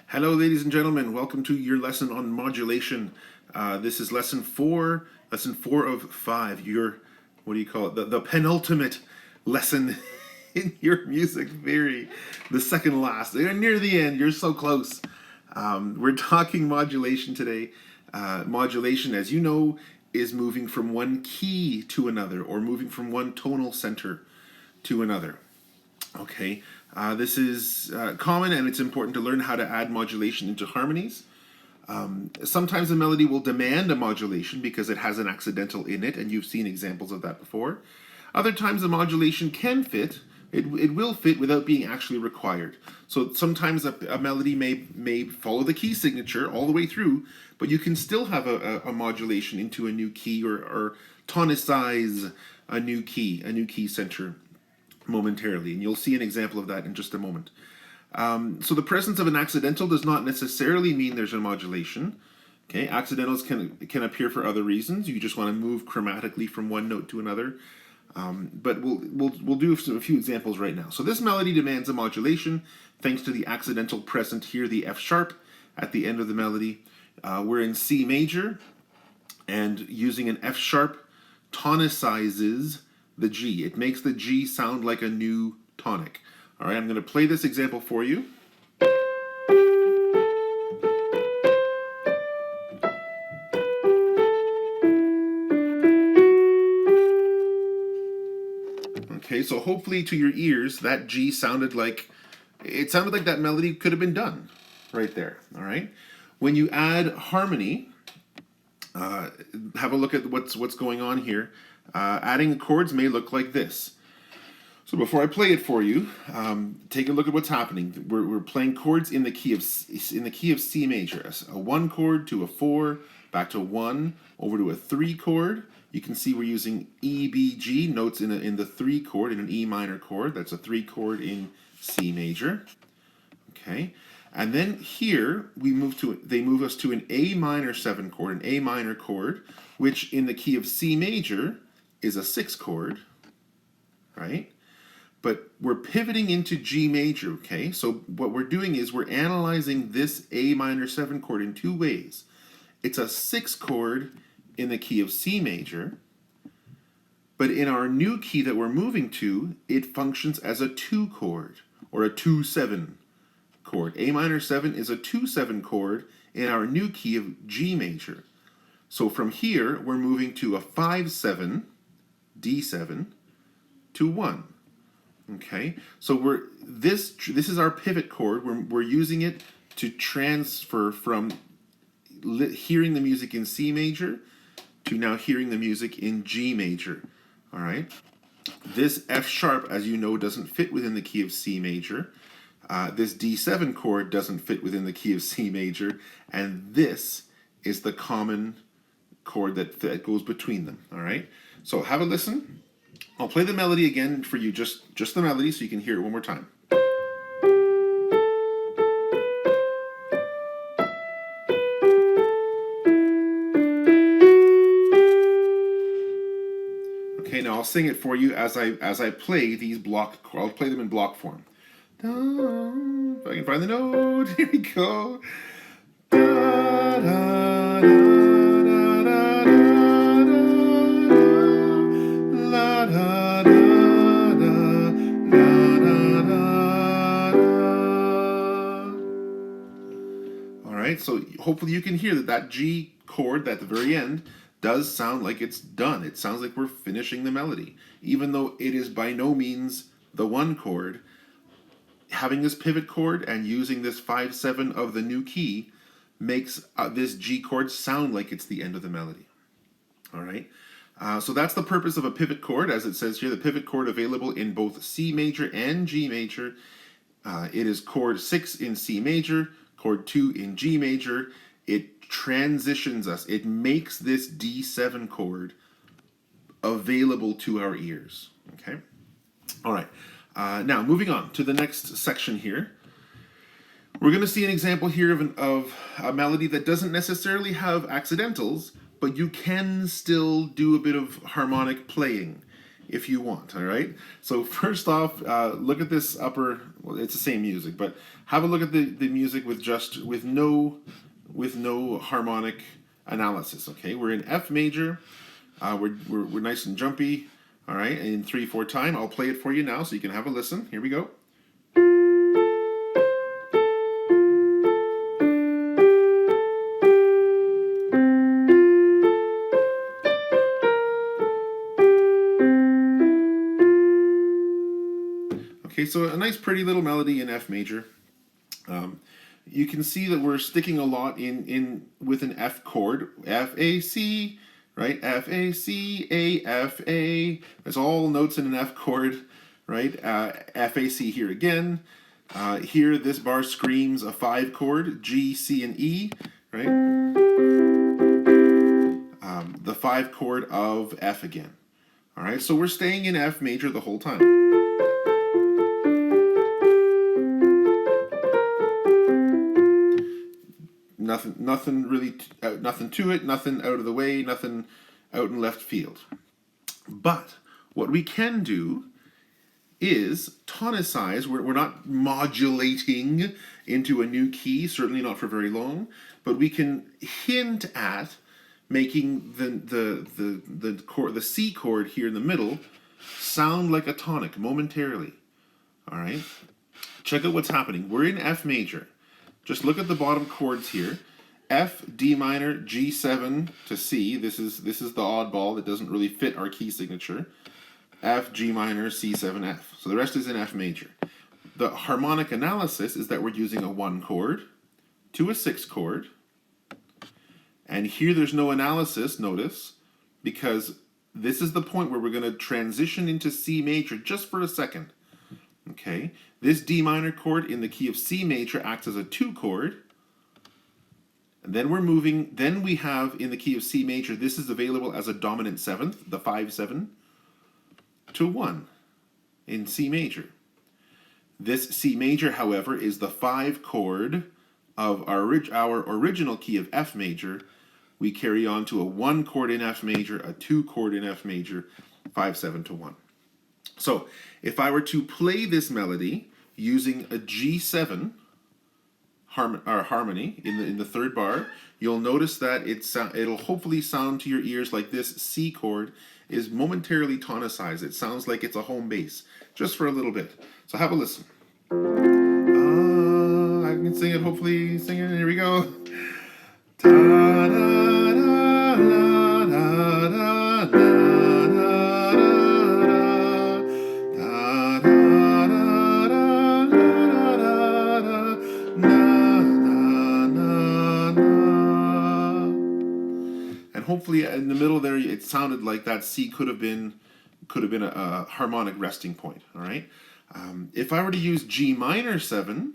Hello, ladies and gentlemen. Welcome to your lesson on modulation. This is lesson four of five. Your, what do you call it? The penultimate lesson in your music theory. The second last. You're near the end. You're so close. We're talking modulation today. Modulation, as you know, is moving from one key to another, or moving from one tonal center to another. Okay, this is common, and it's important to learn how to add modulation into harmonies. Sometimes a melody will demand a modulation because it has an accidental in it, and you've seen examples of that before. Other times a modulation can fit, it will fit without being actually required. So sometimes a melody may follow the key signature all the way through, but you can still have a modulation into a new key, or tonicize a new key center momentarily, and you'll see an example of that in just a moment. So the presence of an accidental does not necessarily mean there's a modulation. Okay, accidentals can appear for other reasons. You just want to move chromatically from one note to another. But we'll do a few examples right now. So this melody demands a modulation thanks to the accidental present here, the F sharp at the end of the melody. We're in C major, and using an F sharp tonicizes the G. It makes the G sound like a new tonic. All right, I'm going to play this example for you. Okay, so hopefully to your ears, that G sounded like that melody could have been done right there. All right. When you add harmony, have a look at what's going on here. Adding chords may look like this. So before I play it for you, take a look at what's happening. We're playing chords in the key of C major. A 1 chord to a 4, back to a 1, over to a 3 chord. You can see we're using E, B, G notes in the 3 chord, in an E minor chord. That's a 3 chord in C major. Okay, and then here they move us to an A minor 7 chord, an A minor chord, which in the key of C major is a 6 chord, right? But we're pivoting into G major, okay? So what we're doing is we're analyzing this A minor 7 chord in two ways. It's a 6 chord in the key of C major, but in our new key that we're moving to, it functions as a 2 chord, or a 2-7 chord. A minor 7 is a 2-7 chord in our new key of G major. So from here, we're moving to a 5-7, D7, to 1. Okay, so this is our pivot chord. We're using it to transfer from hearing the music in C major to now hearing the music in G major. All right, this F sharp, as you know, doesn't fit within the key of C major. This D7 chord doesn't fit within the key of C major, and this is the common chord that goes between them. All right, so have a listen. I'll play the melody again for you, just the melody, so you can hear it one more time. Okay, now I'll sing it for you as I play these I'll play them in block form. If I can find the note, here we go. Da, da, da. So hopefully you can hear that G chord at the very end does sound like it's done. It sounds like we're finishing the melody. Even though it is by no means the 1 chord, having this pivot chord and using this 5-7 of the new key makes this G chord sound like it's the end of the melody. All right. So that's the purpose of a pivot chord. As it says here, the pivot chord available in both C major and G major. It is chord 6 in C major, chord 2 in G major. It transitions us. It makes this D7 chord available to our ears. Okay? All right. Now, moving on to the next section here. We're going to see an example here of a melody that doesn't necessarily have accidentals, but you can still do a bit of harmonic playing. if you want, all right? So first off, look at this upper, well, it's the same music, but have a look at the music with no harmonic analysis, okay? We're in F major, we're nice and jumpy, all right? And in 3/4 time, I'll play it for you now so you can have a listen. Here we go. Okay, so a nice pretty little melody in F major. You can see that we're sticking a lot in with an F chord, F A C, right? F A C A F A. That's all notes in an F chord, right? F A C here again. Here, this bar screams a 5 chord, G, C, and E, right? The 5 chord of F again. All right, so we're staying in F major the whole time. Nothing really, nothing to it, nothing out of the way, nothing out in left field. But what we can do is tonicize. We're not modulating into a new key, certainly not for very long, but we can hint at making the C chord here in the middle sound like a tonic momentarily. All right, check out what's happening. We're in F major. Just look at the bottom chords here. F, D minor, G7 to C. This is the oddball that doesn't really fit our key signature. F, G minor, C7, F. So the rest is in F major. The harmonic analysis is that we're using a 1 chord to a 6 chord. And here there's no analysis, notice, because this is the point where we're going to transition into C major just for a second. Okay, this D minor chord in the key of C major acts as a 2 chord. And then we're moving, then we have in the key of C major, this is available as a dominant 7th, the 5/7, to 1 in C major. This C major, however, is the 5 chord of our original key of F major. We carry on to a 1 chord in F major, a 2 chord in F major, 5/7 to 1. So if I were to play this melody using a G7 harmony in the third bar, you'll notice that it'll hopefully sound to your ears like this C chord is momentarily tonicized. It sounds like it's a home bass, just for a little bit. So have a listen. I can sing it, hopefully sing it. Here we go. Ta da da da da da da. Hopefully in the middle there it sounded like that C could have been a harmonic resting point. All right. If I were to use G minor 7,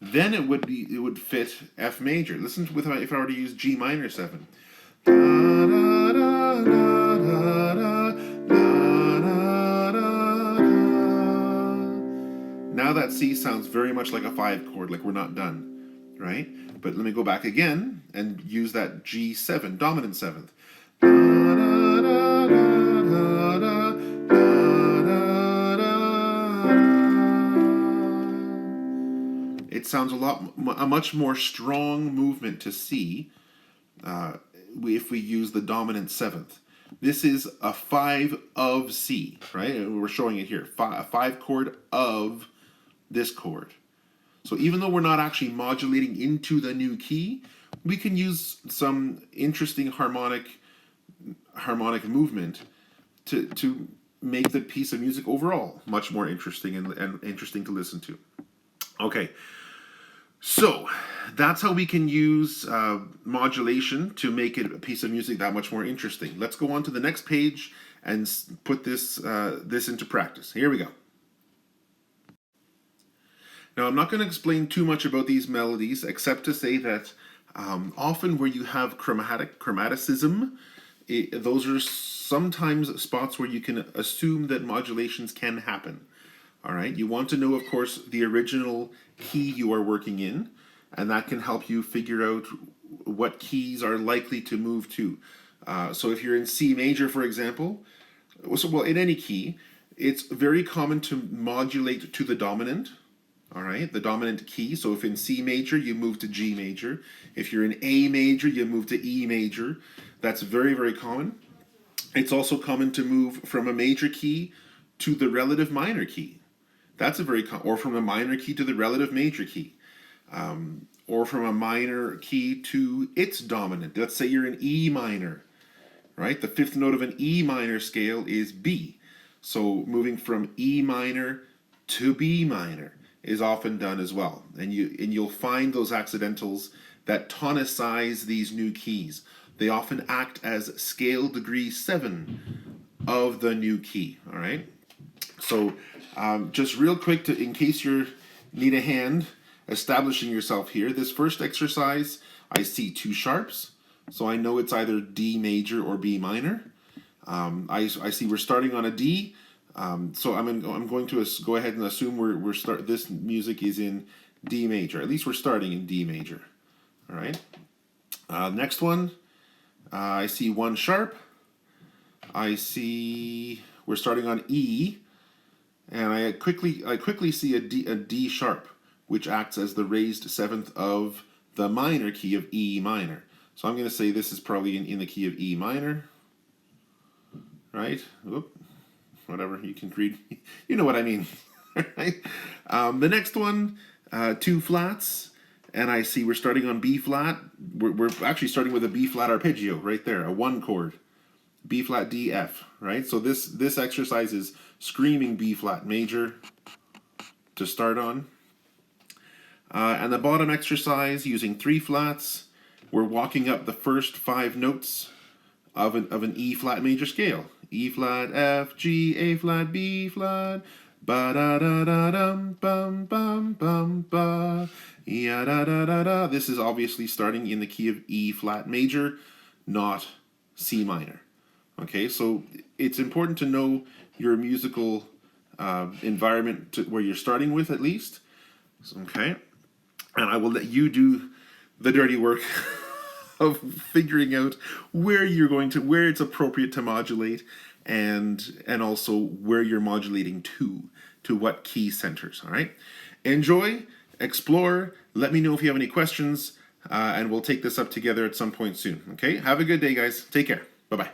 then it would fit F major. Listen to if I were to use G minor 7. Now that C sounds very much like a 5 chord, like we're not done, right? But let me go back again and use that G7, dominant 7th. It sounds a much more strong movement to C if we use the dominant 7th. This is a 5 of C, right? We're showing it here, a 5 chord of this chord. So even though we're not actually modulating into the new key, we can use some interesting harmonic movement to make the piece of music overall much more interesting and interesting to listen to. Okay, so that's how we can use modulation to make it a piece of music that much more interesting. Let's go on to the next page and put this into practice. Here we go. Now, I'm not going to explain too much about these melodies, except to say that often where you have chromaticism, those are sometimes spots where you can assume that modulations can happen. All right, you want to know, of course, the original key you are working in, and that can help you figure out what keys are likely to move to. So if you're in C major, for example, So, well, in any key, it's very common to modulate to the dominant. All right, the dominant key. So if in C major, you move to G major. If you're in A major, you move to E major. That's very, very common. It's also common to move from a major key to the relative minor key. That's a very or from a minor key to the relative major key, or from a minor key to its dominant. Let's say you're in E minor, right? The fifth note of an E minor scale is B. So moving from E minor to B minor is often done as well. And you'll find those accidentals that tonicize these new keys. They often act as scale degree 7 of the new key, all right? So just real quick, in case you need a hand establishing yourself here, this first exercise, I see 2 sharps, so I know it's either D major or B minor. I see we're starting on a D, so I'm going to go ahead and assume this music is in D major. At least we're starting in D major. All right. Next one, I see 1 sharp. I see we're starting on E. And I quickly see a D sharp, which acts as the raised 7th of the minor key of E minor. So I'm going to say this is probably in the key of E minor, right? Oop, whatever, you can read. You know what I mean, right? The next one, 2 flats, and I see we're starting on B flat. We're actually starting with a B flat arpeggio right there, a 1 chord. B flat D F, right? So this exercise is screaming B flat major to start on. And the bottom exercise, using 3 flats, we're walking up the first 5 notes of an E flat major scale. E flat, F, G, A flat, B flat, ba da da da dum bum bum bum ba, ya da da da da. This is obviously starting in the key of E flat major, not C minor. Okay, so it's important to know your musical environment where you're starting with, at least. Okay, and I will let you do the dirty work of figuring out where it's appropriate to modulate, and also where you're modulating to what key centers. All right, enjoy, explore. Let me know if you have any questions, and we'll take this up together at some point soon. Okay, have a good day, guys. Take care. Bye bye.